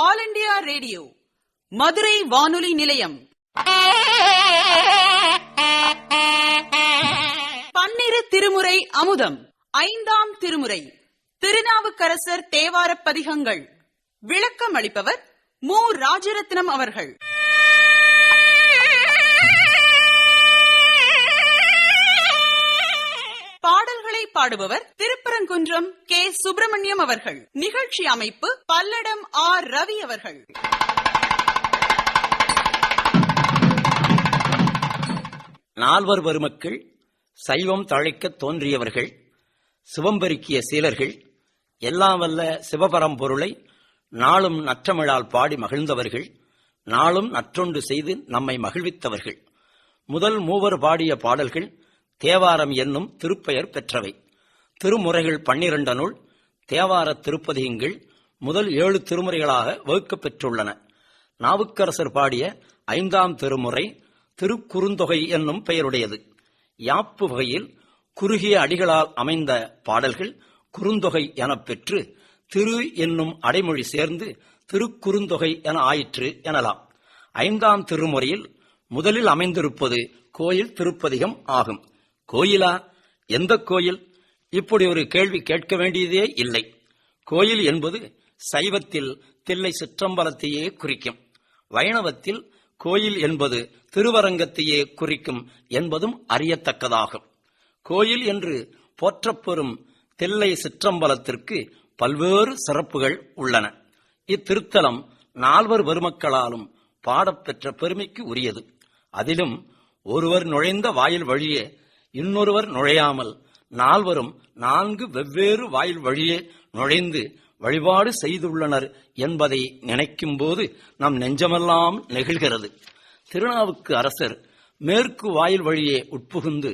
All India radio Madurai வானொலி நிலையம். பன்னிரு திருமுறை அமுதம். 5ஆம் திருமுறை திருநாவுக்கரசர் தேவாரப் பதிகங்கள். விளக்கம் அளிப்பவர் மு. ராஜரத்னம் அவர்கள். பாடல்களை பாடுபவர் திருப்பரங்குன்றம் கே. சுப்பிரமணியம் அவர்கள். நிகழ்ச்சி அமைப்பு பல்லடம் ஆர். ரவி அவர்கள். நால்வர் பெருமக்கள், சைவம் தழைக்க தோன்றியவர்கள், சிவம்பெருக்கிய சீலர்கள், எல்லாம் வல்ல சிவபரம்பொருளை நாளும் நற்றமிழால் பாடி மகிழ்ந்தவர்கள், நாளும் நற்றொண்டு செய்து நம்மை மகிழ்வித்தவர்கள். முதல் மூவர் பாடிய பாடல்கள் தேவாரம் என்னும் திருப்பெயர் பெற்றவை. திருமுறைகள் 12 தேவார திருப்பதிகங்கள் முதல் 7 திருமுறைகளாக வகுக்கப் பெற்றுள்ளன. நாவுக்கரசர் பாடிய 5ஆம் திருமுறை திருக்குறுந்தொகை என்னும் பெயருடையது. யாப்பு வகையில் குறுகிய அடிகளால் அமைந்த பாடல்கள் குறுந்தொகை எனப் பெற்று திரு என்னும் அடைமொழி சேர்ந்து திருக்குறுந்தொகை என ஆயிற்று எனலாம். 5ஆம் திருமுறையில் முதலில் அமைந்திருப்பது கோயில் திருப்பதிகம் ஆகும். கோயிலா? எந்த கோயில்? இப்படி ஒரு கேள்வி கேட்க வேண்டியதே இல்லை. கோயில் என்பது சைவத்தில் தில்லை சிற்றம்பலத்தையே குறிக்கும். வைணவத்தில் கோயில் என்பது திருவரங்கத்தையே குறிக்கும் என்பதும் அறியத்தக்கதாகும். கோயில் என்று போற்றப்பெறும் தில்லை சிற்றம்பலத்திற்கு பல்வேறு சிறப்புகள் உள்ளன. இத்திருத்தலம் நால்வர் பெருமக்களாலும் பாடப்பெற்ற பெருமைக்கு உரியது. அதிலும் ஒருவர் நுழைந்த வாயில் வழியே இன்னொருவர் நுழையாமல் நால்வரும் 4 வெவ்வேறு வாயில் வழியே நுழைந்து வழிபாடு செய்துள்ளனர் என்பதை நினைக்கும் போது நம் நெஞ்சமெல்லாம் நெகிழ்கிறது. திருநாவுக்கு அரசர் மேற்கு வாயில் வழியே உட்புகுந்து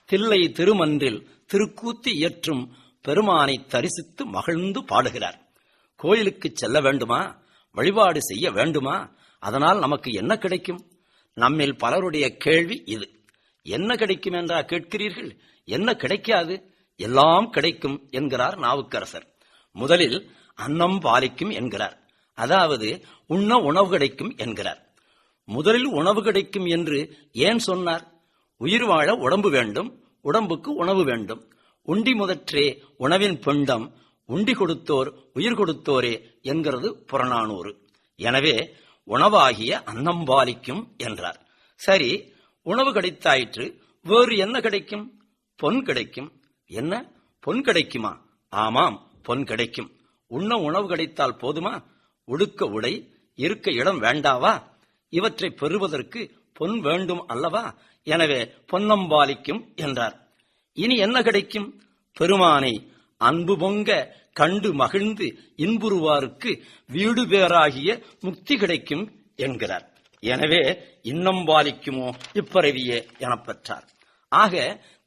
தில்லை திருமன்றில் திருக்கூத்து இயற்றும் பெருமானை தரிசித்து மகிழ்ந்து பாடுகிறார். கோயிலுக்கு செல்ல வேண்டுமா? வழிபாடு செய்ய வேண்டுமா? அதனால் நமக்கு என்ன கிடைக்கும்? நம்மில் பலருடைய கேள்வி இது. என்ன கிடைக்கும் என்றா கேட்கிறீர்கள்? என்ன கிடைக்காது? எல்லாம் கிடைக்கும் என்கிறார் நாவுக்கரசர். முதலில் அன்னம் பாலிக்கும் என்கிறார். அதாவது உண்ண உணவு கிடைக்கும் என்கிறார். முதலில் உணவு கிடைக்கும் என்று ஏன் சொன்னார்? உயிர் வாழ உடம்பு வேண்டும், உடம்புக்கு உணவு வேண்டும். உண்டி முதற்றே உணவின் பிண்டம், உண்டி கொடுத்தோர் உயிர் கொடுத்தோரே என்கிறது புறநானூறு. எனவே உணவாகிய அன்னம் பாலிக்கும் என்றார். சரி, உணவு கிடைத்தாயிற்று, வேறு என்ன கிடைக்கும்? பொன் கிடைக்கும். என்ன, பொன் கிடைக்குமா? ஆமாம், பொன் கிடைக்கும். உண்ண உணவு கிடைத்தால் போதுமா? உடுக்க உடை, இருக்க இடம் வேண்டாவா? இவற்றை பெறுவதற்கு பொன் வேண்டும் அல்லவா? எனவே பொன்னம்பாலிக்கும் என்றார். இனி என்ன கிடைக்கும்? பெருமானை அன்பு பொங்க கண்டு மகிழ்ந்து இன்புறுவாருக்கு வீடு பேராகிய முக்தி கிடைக்கும் என்கிறார். எனவே இன்னம்பாலிக்குமோ இப்பிறவியே எனப்பெற்றார். ஆக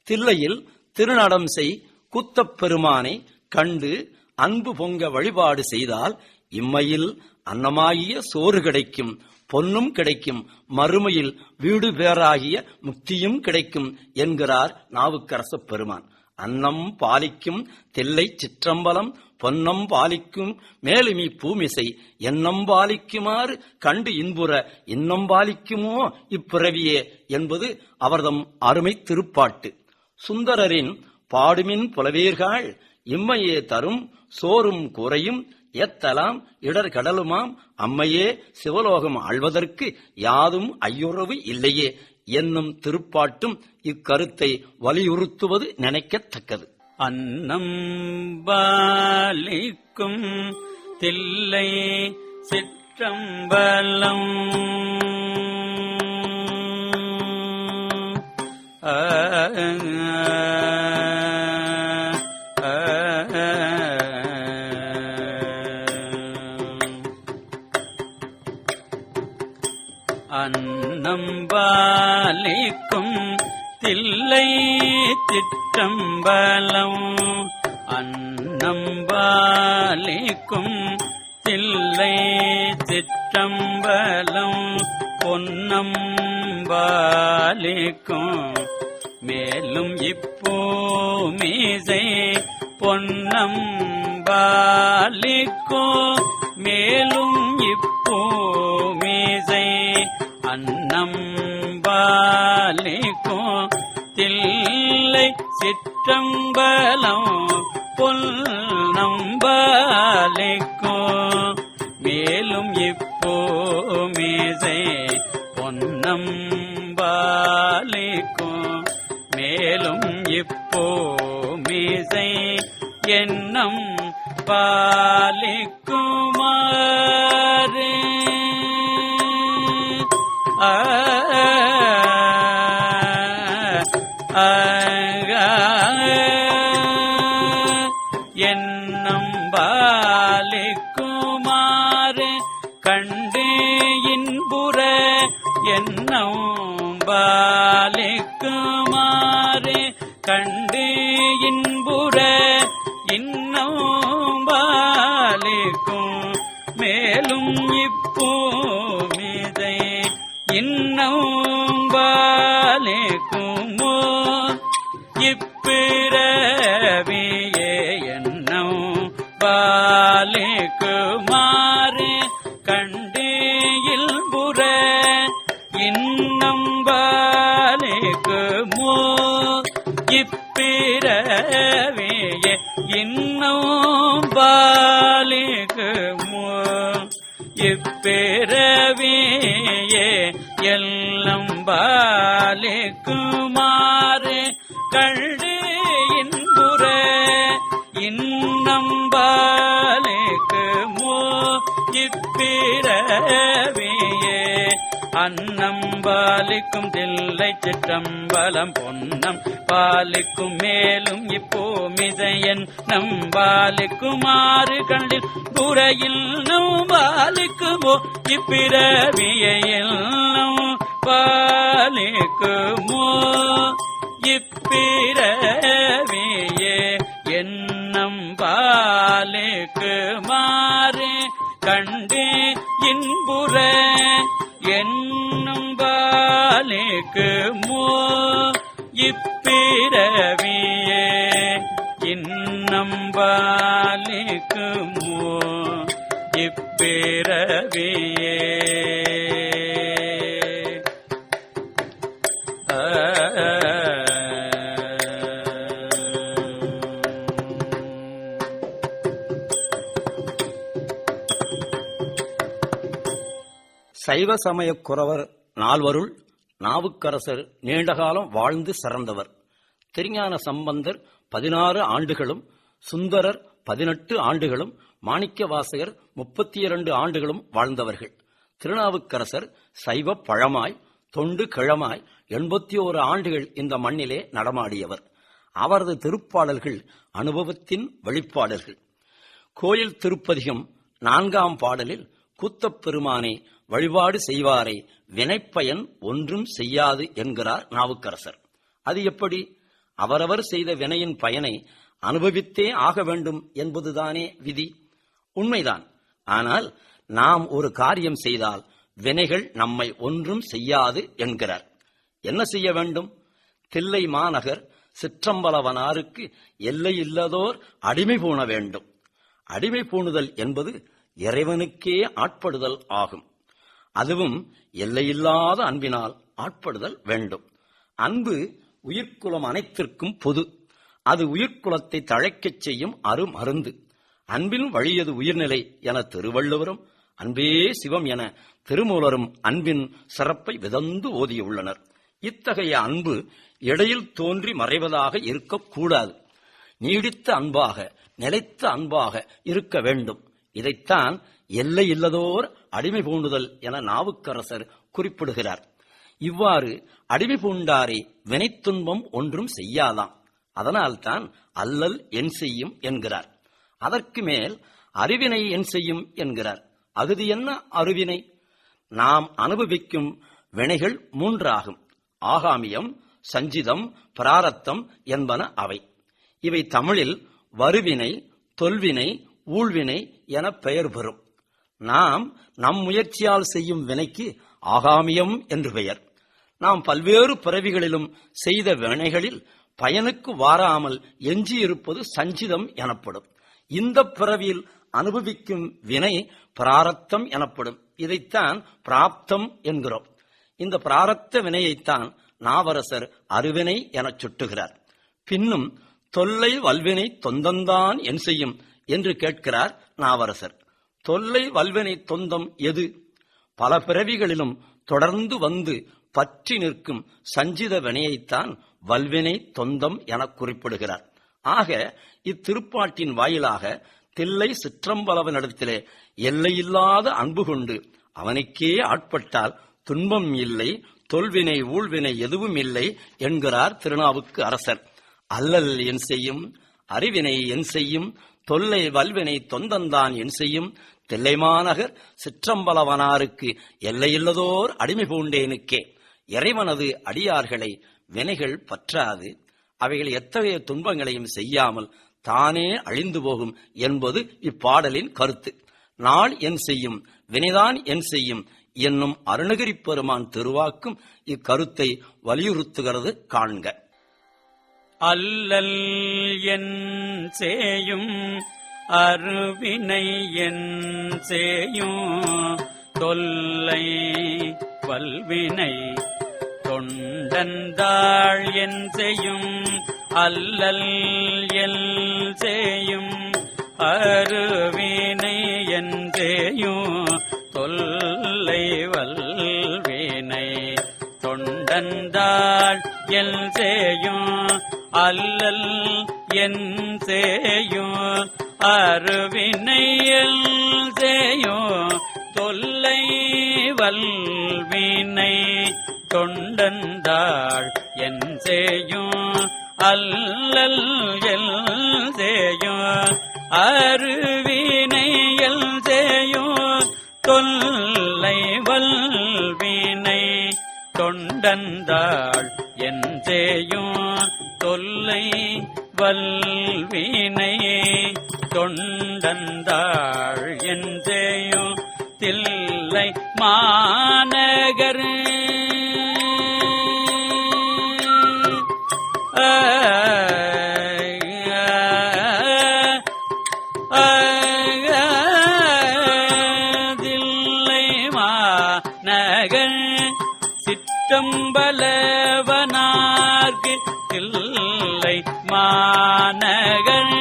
தில்லையில் திருநடம் செய் கூத்தப் பெருமானை கண்டு அன்பு பொங்க வழிபாடு செய்தால் இம்மையில் அன்னமாகிய சோறு கிடைக்கும், பொன்னும் கிடைக்கும், மறுமையில் வீடு பேராகிய முக்தியும் கிடைக்கும் என்கிறார் நாவுக்கரச பெருமான். அன்னம் பாலிக்கும் தில்லை சிற்றம்பலம், பொன்னம் பாலிக்கும் மேலுமி பூமிசை, எண்ணம் பாலிக்குமாறு கண்டு இன்புற இன்னம் பாலிக்குமோ இப்பிறவியே என்பது அவர்தம் அருமை திருப்பாட்டு. சுந்தரரின் பாடுமின் புலவீர்கள் இம்மையே தரும் சோறும் கூரையும் ஏத்தலாம் இடர்கடலுமாம், அம்மையே சிவலோகம் ஆழ்வதற்கு யாதும் ஐயுறவு இல்லையே என்னும் திருப்பாட்டும் இக்கருத்தை வலியுறுத்துவது நினைக்கத்தக்கது. அன்னம் பாலிக்கும் தில்லை சிற்றம்பலம் அன்னம் பாலிக்கும் தில்லை சிற்றம்பலம், அன்னம் பாலிக்கும் தில்லை சிற்றம்பலம், பொன்னம் பாலிக்கும் மேலும் இப்பூமிசை, பொன்னம் பாலிக்கும் மேலும் நம்பாலிக்கும் தில்லை சிற்றம்பலம் பொல் நம்பாலிக்கும் மேலும் இப்போ மீசை பொன்னம்பாலிக்கும் மேலும் இப்போ மீசை என்னும் பாலிக்குமாறு என்னும் பாலிக்குமாறு கண்டு இன்புற என்னும் பாலிக்குமாறு கண்டு இன்புற இன்னும் பாலிக்கும் மேலும் இப்போ மீதை இன்னும் பாலிக்குமோ இப்பிறவியே என்னும் பாலிக்குமாறு கண்டு இல்புற இன்னும் பாலிக்குமோ இப்பிறவியே இன்னும் பாலிக்குமோ இப்பிறவியே எல்லாம் பாலிக்குமாறு கண்டு இன்புற இன்னம் பாலிக்குமோ இப்பிறவியே அன்னம் பாலிக்கும் தில்லை சிற்றம்பலம் பொன்னம் பாலிக்கும் மேலும் இப்போ மிதையன் நம்பாலிக்குமாறு கண்டில் புறையில் நம்பாலிக்குமோ இப்பிறவியில் பாலிக்குமோ இப்பிறவியே என்னம் பாலிக்குமாறு கண்டு இன்புற என்னும் பாலிக்குமோ இப்பிறவியே இன்னம் பாலிக்குமோ இப்பிறவியே சைவ சமயக் குரவர் நால்வருள் நாவுக்கரசர் நீண்டகாலம் வாழ்ந்து சிறந்தவர். திருஞான சம்பந்தர் 16 ஆண்டுகளும், சுந்தரர் 18 ஆண்டுகளும், மாணிக்கவாசகர் 32 ஆண்டுகளும் வாழ்ந்தவர்கள். திருநாவுக்கரசர் சைவ பழமாய் தொண்டு கிழமாய் 81 ஆண்டுகள் இந்த மண்ணிலே நடமாடியவர். அவரது திருப்பாடல்கள் அனுபவத்தின் வெளிப்பாடல்கள். கோயில் திருப்பதிகம் 4ஆம் பாடலில் கூத்தப் பெருமானே வழிபாடு செய்வாரை வினைப்பயன் ஒன்றும் செய்யாது என்கிறார் நாவுக்கரசர். அது எப்படி? அவரவர் செய்த வினையின் பயனை அனுபவித்தே ஆக வேண்டும் என்பதுதானே விதி. உண்மைதான். ஆனால் நாம் ஒரு காரியம் செய்தால் வினைகள் நம்மை ஒன்றும் செய்யாது என்கிறார். என்ன செய்ய வேண்டும்? தில்லை மாநகர் சிற்றம்பலவனாருக்கு எல்லையில்லதோர் அடிமை பூண வேண்டும். அடிமை பூணுதல் என்பது இறைவனுக்கே ஆட்படுதல் ஆகும். அதுவும் எல்லையில்லாத அன்பினால் ஆட்படுதல் வேண்டும். அன்பு உயிர்க்குலம் அனைத்திற்கும் பொது. அது உயிர்க்குலத்தை தழைக்கச் செய்யும் அருமருந்து. அன்பின் வழியது உயிர்நிலை என திருவள்ளுவரும், அன்பே சிவம் என திருமூலரும் அன்பின் சிறப்பை விதந்து ஓதியுள்ளனர். இத்தகைய அன்பு இடையில் தோன்றி மறைவதாக இருக்கக்கூடாது. நீடித்த அன்பாக, நிலைத்த அன்பாக இருக்க வேண்டும். இதைத்தான் எல்லை இல்லதோர் அடிமை பூண்டுதல் என நாவுக்கரசர் குறிப்பிடுகிறார். இவ்வாறு அடிமை பூண்டாரை வினைத்துன்பம் ஒன்றும் செய்யாதாம். அதனால்தான் அல்லல் என் செய்யும் என்கிறார். அதற்கு மேல் அறிவினை என் செய்யும் என்கிறார். அகுதி என்ன அருவினை? நாம் அனுபவிக்கும் வினைகள் 3 ஆகும். ஆகாமியம், சஞ்சிதம், பிராரத்தம் என்பன அவை. இவை தமிழில் வருவினை, தொல்வினை, ஊழ்வினை என பெயர் பெறும். நாம் நம் முயற்சியால் செய்யும் வினைக்கு ஆகாமியம் என்று பெயர். நாம் பல்வேறு பிறவிகளிலும் செய்த வினைகளில் பயனுக்கு வாராமல் எஞ்சியிருப்பது சஞ்சிதம் எனப்படும். இந்த பிறவியில் அனுபவிக்கும் வினை பிராரத்தம் எனப்படும். இதைத்தான் பிராப்தம் என்கிறோம். இந்த பிராரத்த வினையைத்தான் நாவரசர் அருவினை எனச் சுட்டுகிறார். பின்னும் தொல்லை வல்வினை தொந்தந்தான் என் செய்யும் என்று கேட்கிறார் நாவரசர். தொல்லை வல்வினை தொந்தம் எது? பல பிறவிகளிலும் தொடர்ந்து வந்து பற்றி நிற்கும் சஞ்சித வினையைத்தான் வல்வினை தொந்தம் என குறிப்பிடுகிறார். ஆக இத்திருப்பாட்டின் வாயிலாக தில்லை சிற்றம்பலவனிடத்திலே எல்லையில்லாத அன்பு கொண்டு அவனுக்கே ஆட்பட்டால் துன்பம் இல்லை, தொல்வினை ஊழ்வினை எதுவும் இல்லை என்கிறார் திருநாவுக்கு அரசர். அல்லல் என் செய்யும், அறிவினை என் செய்யும், தொல்லை வல்வினை தொந்தந்தான் என் செய்யும், தில்லைமாநகர் சிற்றம்பலவனாருக்கு எல்லையில்லதோர் அடிமை பூண்டேனுக்கே. இறைவனது அடியார்களை வினைகள் பற்றாது, அவைகள் எத்தகைய துன்பங்களையும் செய்யாமல் தானே அழிந்து போகும் என்பது இப்பாடலின் கருத்து. நாள் என் செய்யும், வினைதான் என் செய்யும் என்னும் அருணகிரிப் பெருமான் திருவாக்கும் இக்கருத்தை வலியுறுத்துகிறது காண்க. அல்லல் என் செய்யும், அருவினை என் செய்யும், தொல்லை வல்வினை தொண்டந்தாள் என் செய்யும், அல்லல் என் செய்யும், அருவினை என் செய்யும், தொல்லை வல்வினை தொண்டந்தாள் என் செய்யும், அல்லல் என் செய்யும், அருவினை என் செய்யும், தொல்லை வல்வினை தொண்டந்தாள் என் செய்யும், அல்லல் என் செய்யும், அருவினை என் செய்யும், தொல்லை வல்வினை தொண்டந்தாள் என் செய்யும், தொல்லை வல்வினை தொண்டந்தாள் என் செய்யும், தில்லை மாநகர் தில்லை மாநகர் சிற்றம்பலவனார்க்கு, தில்லை மாநகர்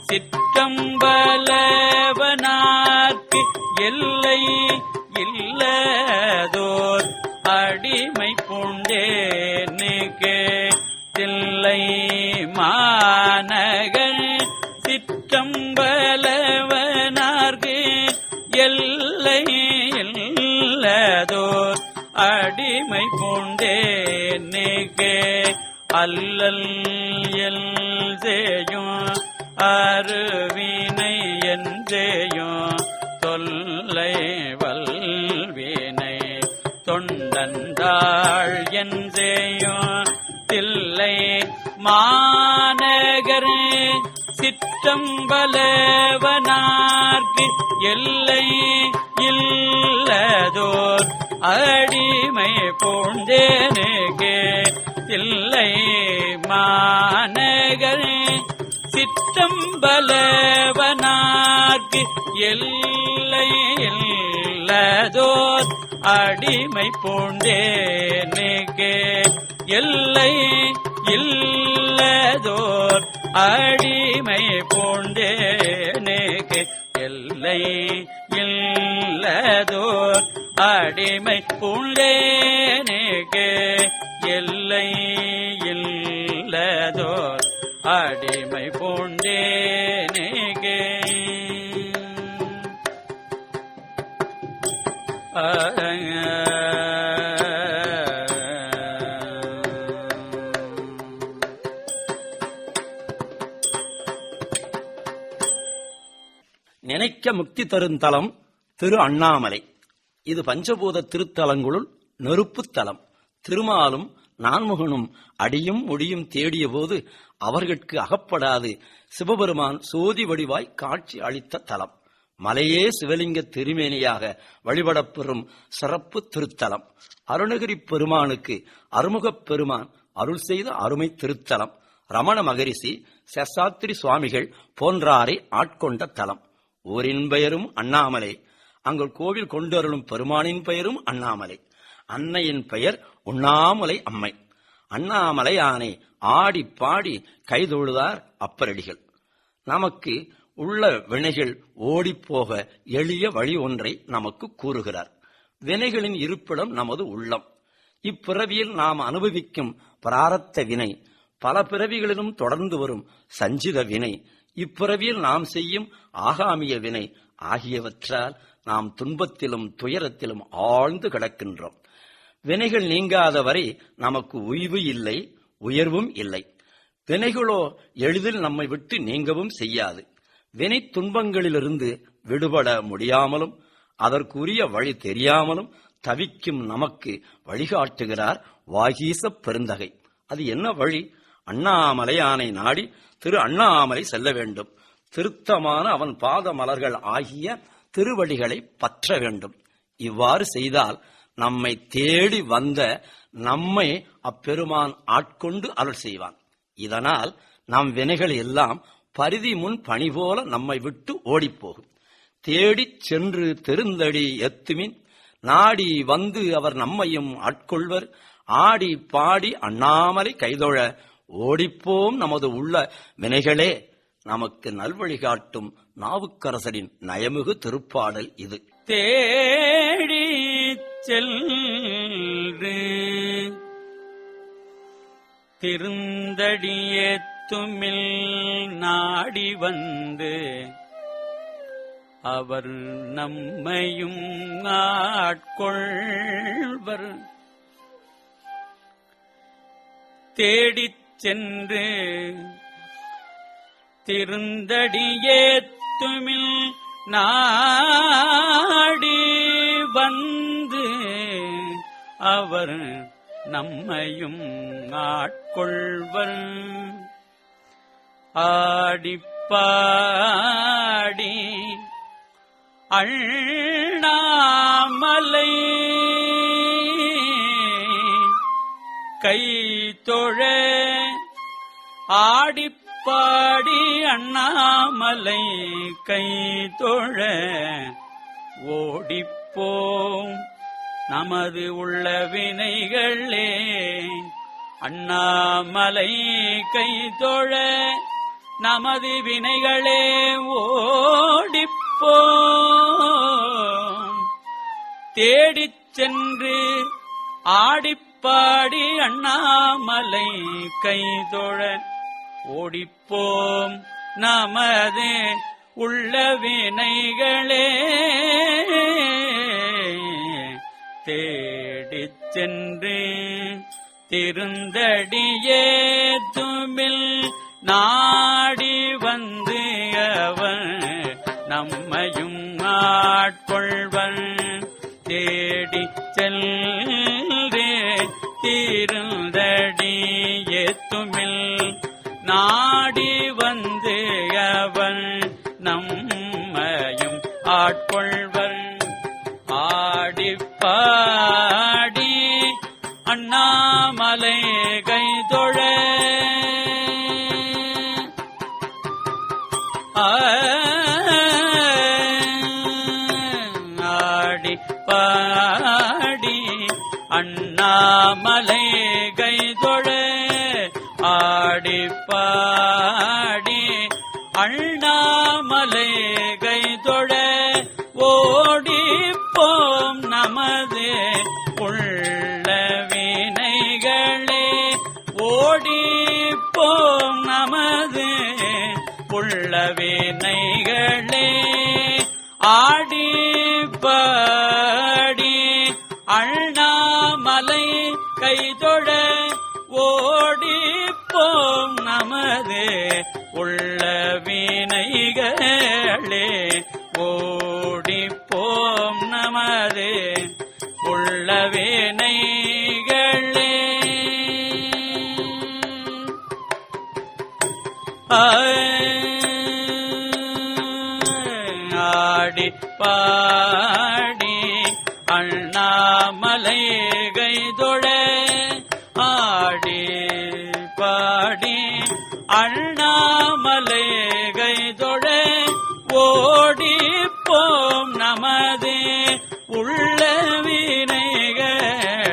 சிற்றம்பலவனார்க்கு எல்லை இல்லதோர் அடிமை பூண்டேனுக்கு, தில்லை மாநகர் சிற்றம்பலவனார்க்கு எல்லை இல்லதோர் அடிமை பூண்டேனுக்கு, அல்லல் என் செய்யும், அருவினை என் செய்யும், தொல்லை வல்வினை தொண்டந்தாள் என் செய்யும், தில்லை மாநகர் சிற்றம்பலவனார்க்கு எல்லை இல்லதோர் அடிமை பூண்டேனுக்கு, தில்லை மாநகர் சிற்றம்பலவனார்க்கு எல்லை இல்லதோர் அடிமை பூண்டேனுக்கு, எல்லை இல்லதோர் அடிமை பூண்டேனுக்கு, எல்லை இல்லதோர் அடிமை பூண்டேனுக்கு, எல்லை இல்லதோர் அடிமை பூண்டேனுக்கு. நினைக்க முக்தி தரும் தலம் திரு அண்ணாமலை. இது பஞ்சபூத திருத்தலங்களுள் நெருப்புத் தலம். திருமாலும் நான்முகனும் அடியும் முடியும் தேடிய போது அவர்களுக்கு அகப்படாது சிவபெருமான் சோதி வடிவாய் காட்சி அளித்த தலம். மலையே சிவலிங்க திருமேனியாக வழிபடப்பெறும் சிறப்பு திருத்தலம். அருணகிரி பெருமானுக்கு அருமுகப் பெருமான் அருள் செய்த அருமை திருத்தலம். ரமண மகரிஷி, சேஷாத்திரி சுவாமிகள் போன்றாரை ஆட்கொண்ட தலம். ஊரின் பெயரும் அண்ணாமலை, அங்கு கோவில் கொண்டருளும் பெருமானின் பெயரும் அண்ணாமலை. அன்னையின் பெயர் உண்ணாமலை அம்மை. அண்ணாமலையானை ஆடி பாடி கைதொழுதார் அப்பரடிகள். நமக்கு உள்ள வினைகள் ஓடிப்போக எளிய வழி ஒன்றை நமக்கு கூறுகிறார். வினைகளின் இருப்பிடம் நமது உள்ளம். இப்பிறவியில் நாம் அனுபவிக்கும் பிராரத்த வினை, பல பிறவிகளிலும் தொடர்ந்து வரும் சஞ்சித வினை, இப்பிறவியில் நாம் செய்யும் ஆகாமிய வினை ஆகியவற்றால் நாம் துன்பத்திலும் துயரத்திலும் ஆழ்ந்து கிடக்கின்றோம். வினைகள் நீங்காத வரை நமக்கு உய்வு இல்லை, உயர்வும் இல்லை. வினைகளோ எளிதில் நம்மை விட்டு நீங்கவும் செய்யாது. வினை துன்பங்களிலிருந்து விடுபட முடியாமலும் அதற்குரிய வழி தெரியாமலும் தவிக்கும் நமக்கு வழிகாட்டுகிறார் வாகீச பெருந்தகை. அது என்ன வழி? அண்ணாமலையானை நாடி திரு அண்ணாமலை செல்ல வேண்டும். திருத்தமான அவன் பாத மலர்கள் ஆகிய திருவடிகளை பற்ற வேண்டும். இவ்வாறு செய்தால் நம்மை தேடி வந்த நம்மை அப்பெருமான் ஆட்கொண்டு அருள் செய்வான். இதனால் நம் வினைகள் எல்லாம் பரிதி முன் பணி போல நம்மை விட்டு ஓடிப்போகும். தேடிச் சென்று தெருந்தடி எத்துமின் நாடி வந்து அவர் நம்மையும் ஆட்கொள்வர். ஆடி பாடி அண்ணாமலை கைதொழ ஓடிப்போம் நமது உள்ள வினைகளே. நமக்கு நல்வழி காட்டும் நாவுக்கரசரின் நயமிகு திருப்பாடல் இது. தேடி சென்று திருந்தடியேத்துமில் நாடி வந்து அவர் நம்மையும் ஆட்கொள்வர். தேடிச் சென்று திருந்தடியேத்துமில் நாடி வந்து அவர் நம்மையும் ஆட்கொள்வர். ஆடிப்பாடி அண்ணாமலை கைதொழ ஆடிப்பாடி அண்ணாமலை கைதொழ ஓடிப்போம் நமது உள்ள வினைகளே. அண்ணாமலை கைதொழ நமது வினைகளே ஓடிப்போம். தேடிச் சென்று ஆடிப்பாடி அண்ணாமலை கைதொழ ஓடிப்போம் நமது உள்ள வினைகளே. தேடிச் சென்று திருந்தடியேத்துமில் நாடி வந்து அவர் நம்மையும் ஆட்கொள்வர். தேடிச் சென்று திருந்தடியேத்துமில் நாடி வந்து அவர் நம்மையும் ஆட்கொள்வர். ஆடிப்பாடி அண்ணாமலை கைதொழ ஆடிப்பாடி அண்ணாமலை கைதொழ ஆடிப்பாடி அண்ணாமலை கைதொழ ஓடிப்போம் நமது உள்ள வினைகளே. ஓடிப்போம் நமது உள்ள வினைகளே. ஆடிப்பாடி அண்ணாமலை கைதொழ ஓடிப்போம் நமது உள்ள வினைகளே. ஓடிப்போம் நமது உள்ள வினைகளே. ஆடிப்பாடி அண்ணாமலை கைதொழ ஆடிப்பாடி அண்ணாமலை கைதொழ ஓடிப்போம் நமது உள்ள வினைகளே.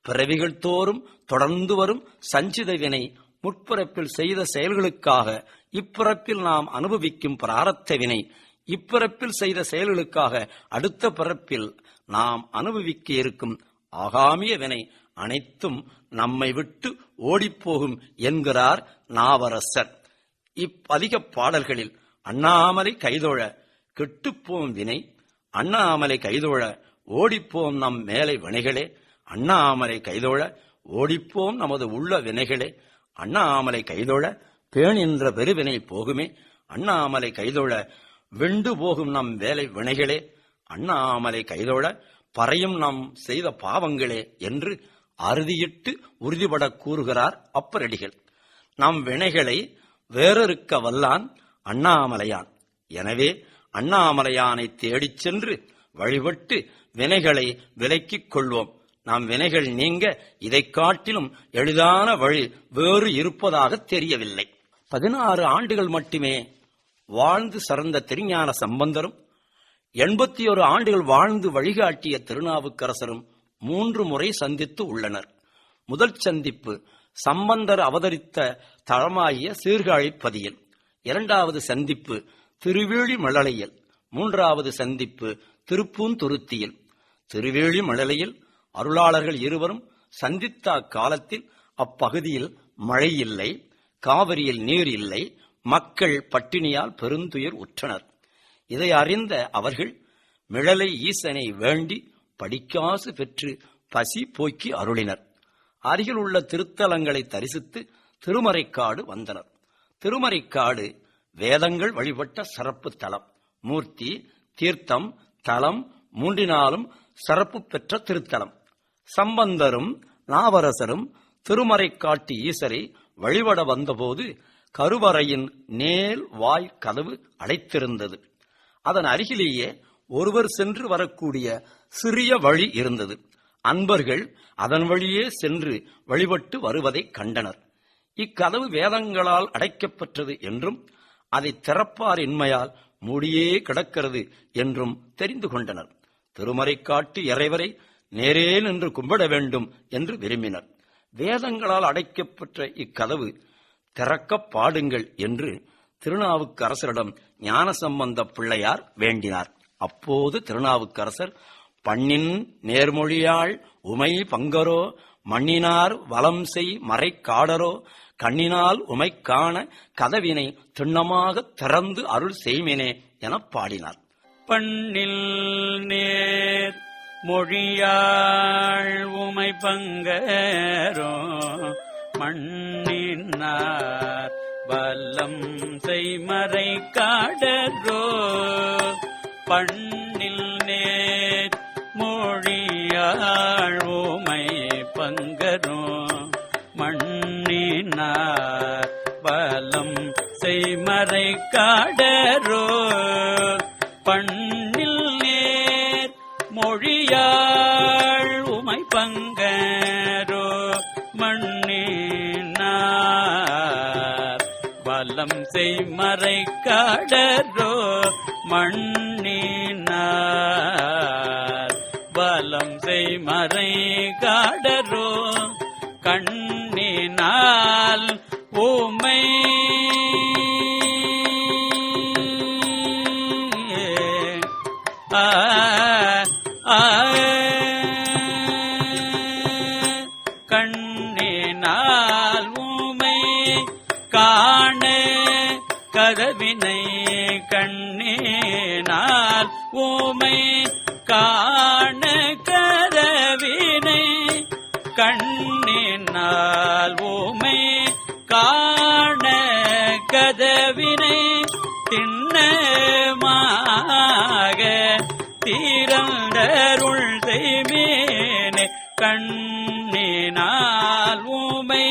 பிறவிகள் தோறும் தொடர்ந்து வரும் சஞ்சித வினை முற்பிறப்பில் செய்த செயல்களுக்காக இப்பிறப்பில் நாம் அனுபவிக்கும் பிராரத்த வினை இப்பிறப்பில் செய்த செயல்களுக்காக அடுத்த பிறப்பில் நாம் அனுபவிக்க இருக்கும் ஆகாமிய வினை அனைத்தும் நம்மை விட்டு ஓடிப்போகும் என்கிறார் நாவரசர். இப்பதிக பாடல்களில் அண்ணாமலை கைதொழ கெட்டுப்போம் வினை, அண்ணாமலை கைதொழ ஓடிப்போம் நம் மேலை வினைகளே, அண்ணாமலை கைதொழ ஓடிப்போம் நமது உள்ள வினைகளே, அண்ணாமலை கைதொழ பேண் என்ற பெருவினை போகுமே, அண்ணாமலை கைதொழ வெண்டு போகும் நம் வேலை வினைகளே, அண்ணாமலை கைதொழ பறையும் நாம் செய்த பாவங்களே என்று அறுதியிட்டு உறுதிபட கூறுகிறார் அப்பரடிகள். நம் வினைகளை வேறறுக்க வல்லான் அண்ணாமலையான். எனவே அண்ணாமலையானை தேடிச் சென்று வழிபட்டு வினைகளை விலக்கிக் கொள்வோம். நம் வினைகள் நீங்க இதைக் காட்டிலும் எளிதான வழி வேறு இருப்பதாக தெரியவில்லை. 16 ஆண்டுகள் மட்டுமே வாழ்ந்து சிறந்த திருஞான சம்பந்தரும் 81 ஆண்டுகள் வாழ்ந்து வழிகாட்டிய திருநாவுக்கரசரும் 3 முறை சந்தித்து உள்ளனர். முதல் சந்திப்பு சம்பந்தர் அவதரித்த தலமாகிய சீர்காழிப்பதியில், 2வது சந்திப்பு திருவேழிமழலையில், 3வது சந்திப்பு திருப்பூந்துருத்தியில். திருவேழிமழலையில் அருளாளர்கள் இருவரும் சந்தித்த காலத்தில் அப்பகுதியில் மழை இல்லை, காவிரியில் நீர் இல்லை, மக்கள் பட்டினியால் பெருந்துயர் உற்றனர். இதை அறிந்த அவர்கள் மிழலை ஈசனை வேண்டி படிக்காசு பெற்று பசி போக்கி அருளினர். அருகில் உள்ள திருத்தலங்களை தரிசித்து திருமறைக்காடு வந்தனர். திருமறைக்காடு வேதங்கள் வழிபட்ட சிறப்பு தலம். மூர்த்தி, தீர்த்தம், தலம் 3னாலும் சிறப்பு பெற்ற திருத்தலம். சம்பந்தரும் நாவரசரும் திருமறைக்காட்டு ஈசரை வழிபட வந்தபோது கருவறையின் நேல் வாய் கதவு அடைத்திருந்தது. அதன் அருகிலேயே ஒருவர் சென்று வரக்கூடிய சிறிய வழி இருந்தது. அன்பர்கள் அதன் வழியே சென்று வழிபட்டு வருவதை கண்டனர். இக்கதவு வேதங்களால் அடைக்கப்பட்டது என்றும் அதை திறப்பார் இன்மையால் மூடியே கிடக்கிறது என்றும் தெரிந்து கொண்டனர். திருமறைக்காட்டு இறைவரை நேரே நின்று கும்பிட வேண்டும் என்று விரும்பினர். வேதங்களால் அடைக்கப்பட்ட இக்கதவு திறக்கப் பாடுங்கள் என்று திருநாவுக்கரசரிடம் ஞானசம்பந்த பிள்ளையார் வேண்டினார். அப்போது திருநாவுக்கரசர் பண்ணின் நேர்மொழியாள் உமை பங்கரோ, மண்ணினார் வலம் செய் மறை காடரோ, கண்ணினால் உமை காண கதவினை திண்ணமாக திறந்து அருள் செய்மினே எனப் பாடினார். பண்ணில் நேர் மொழியாள் உமை பங்கரோ, மண்ணினார் வல்லம் செய்மறை காடரோ, பண்ணில் நேர் மொழியாள் உமை பங்கரோ, மண்ணினார் வல்லம் செய்மறை காடரோ, பண்ணில் நேர் மொழியாள் உமை பங்கரோ, மண்ணினார் வலம் செய்மறை காடரோ, மண்ணினார் வலம் செய்மறை காடரோ, கண்ணினால் உமை கண்ணினால் உமை காண கதவினை, கண்ணினால் உமை காண கதவினை, கண்ணினால் உமை காண கதவினை, திண்ணமாக திறந்தருள் செய்மேனே, கண்ணினால் உமை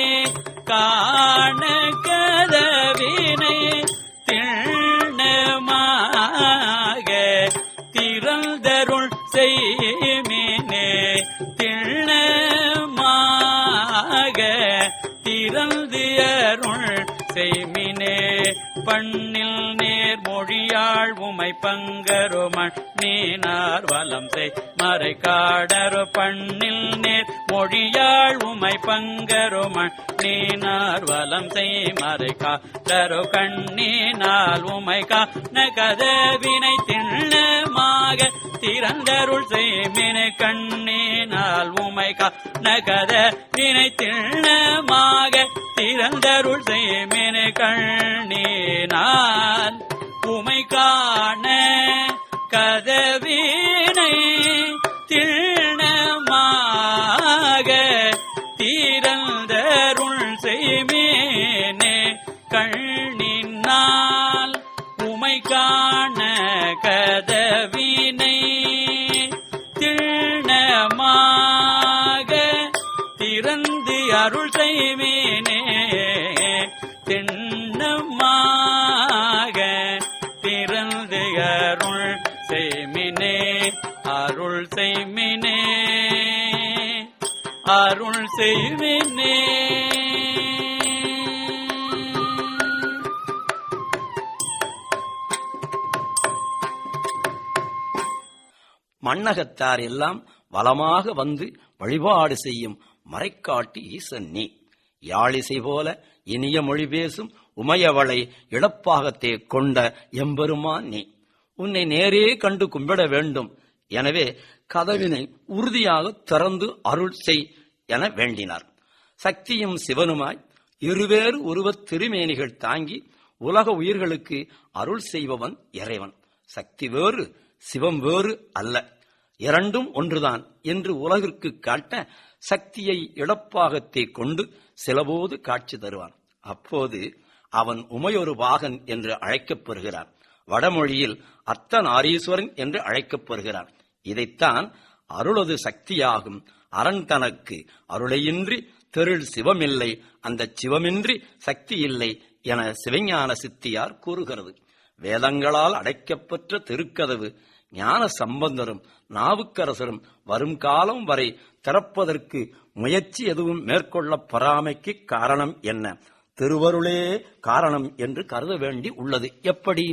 காண கதவினை, திண்ணமாக திறந்தருள் செய்மேனே, திண்ணமாக திறந்து அருள் செய்மினே, பண்ணில் நேர் மொழியாள் உமை பங்கருமண் நீனார் வலம் செய் மறை காடரு பண்ணில் நேர் மொழியாள் உமை பங்கருமண் நீனார் வலம் செய் மறை காடரு கண்ணீனால் உமை கதவினை திண்ணமாக திறந்தருள் செய்மினு கண்ணீனால் உமை கதவினை திண்ணமாக திறந்தருள் செய்மினு கண்ணீனால் உமை காண கதவினை திண்ணமாக திறந்தருள் செய்மினு கண்ணினால் உமை காண கதவினை திண்ணமாக திறந்து அருள் செய்மினே திண்ணமாக திறந்து அருள் செய்மினே அருள் செய்மினே அருள் செய்மினே. மண்ணகத்தார் எல்லாம் வளமாக வந்து வழிபாடு செய்யும் மறைக்காட்டு ஈசன் நீ. யாழிசை போல இனிய மொழி பேசும் உமையவளை இழப்பாகத்தே கொண்ட எம்பெருமான் நீ. உன்னை நேரே கண்டு கும்பிட வேண்டும். எனவே கதவினை உறுதியாக திறந்து அருள் செய் என வேண்டினார். சக்தியும் சிவனுமாய் இருவேறு உருவத் திருமேனிகள் தாங்கி உலக உயிர்களுக்கு அருள் செய்பவன் இறைவன். சக்தி வேறு சிவம் வேறு அல்ல, இரண்டும் ஒன்றுதான் என்று உலகிற்கு காட்ட சக்தியை இடப்பாகத்தை கொண்டு சிலபோது காட்சி தருவான். அப்போது அவன் உமையொரு பாகன் என்று அழைக்கப்பெறுகிறான். வடமொழியில் அர்த்தநாரீஸ்வரன் என்று அழைக்கப்பெறுகிறான். இதைத்தான் அருளது சக்தியாகும் அரண் தனக்கு அருளையின்றி தெருள் சிவமில்லை, அந்த சிவமின்றி சக்தி இல்லை என சிவஞான சித்தியார் கூறுகிறது. வேதங்களால் அடைக்கப்பெற்ற திருக்கதவு ஞான சம்பந்தரும் நாவுக்கரசரும் வரும் காலம் வரை திறப்பதற்கு முயற்சி எதுவும் மேற்கொள்ள பொறாமைக்கு காரணம் என்ன? திருவருளே காரணம் என்று கருத வேண்டி உள்ளது. எப்படி?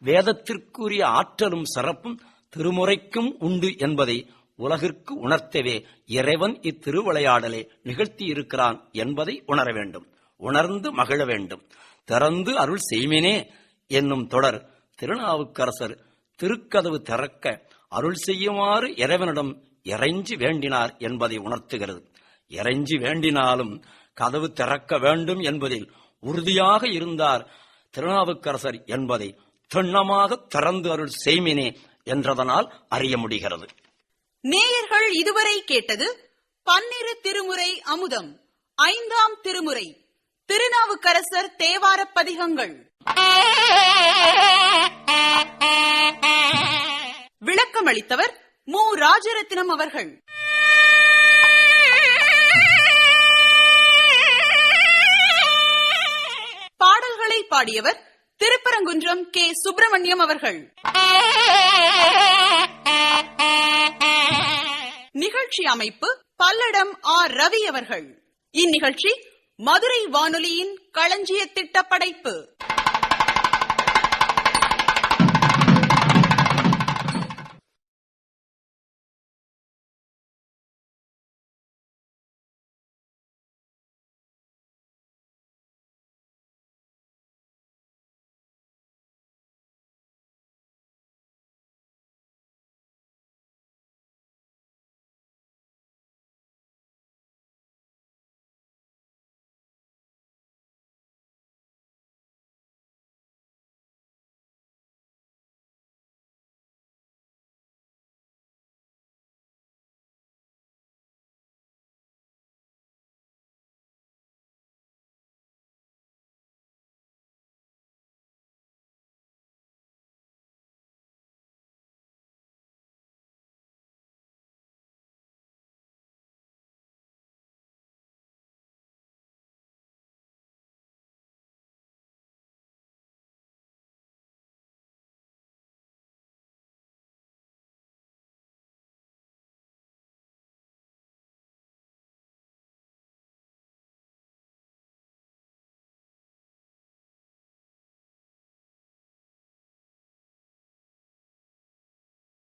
வேதத்திற்குரிய ஆற்றலும் சிறப்பும் திருமுறைக்கும் உண்டு என்பதை உலகிற்கு உணர்த்தவே இறைவன் இத்திருவிளையாடலை நிகழ்த்தியிருக்கிறான் என்பதை உணர வேண்டும், உணர்ந்து மகிழ வேண்டும். திறந்து அருள் செய்மினே என்னும் தொடர் திருநாவுக்கரசர் திருக்கதவு திறக்க அருள் செய்யுமாறு இறைவனிடம் இறைஞ்சி வேண்டினார் என்பதை உணர்த்துகிறது. இறைஞ்சி வேண்டினாலும் கதவு திறக்க வேண்டும் என்பதில் உறுதியாக இருந்தார் திருநாவுக்கரசர் என்பதை திண்ணமாக திறந்து அருள் செய்மினே என்றதனால் அறிய முடிகிறது. நேயர்கள் இதுவரை கேட்டது பன்னிரு திருமுறை அமுதம் 5ஆம் திருமுறை திருநாவுக்கரசர் தேவார பதிகங்கள். விளக்கமளித்தவர் மு. ராஜரத்தினம் அவர்கள். பாடல்களை பாடியவர் திருப்பரங்குன்றம் கே. சுப்பிரமணியம் அவர்கள். நிகழ்ச்சி அமைப்பு பல்லடம் ஆர். ரவி அவர்கள். இந்நிகழ்ச்சி மதுரை வானொலியின் களஞ்சிய திட்ட படைப்பு.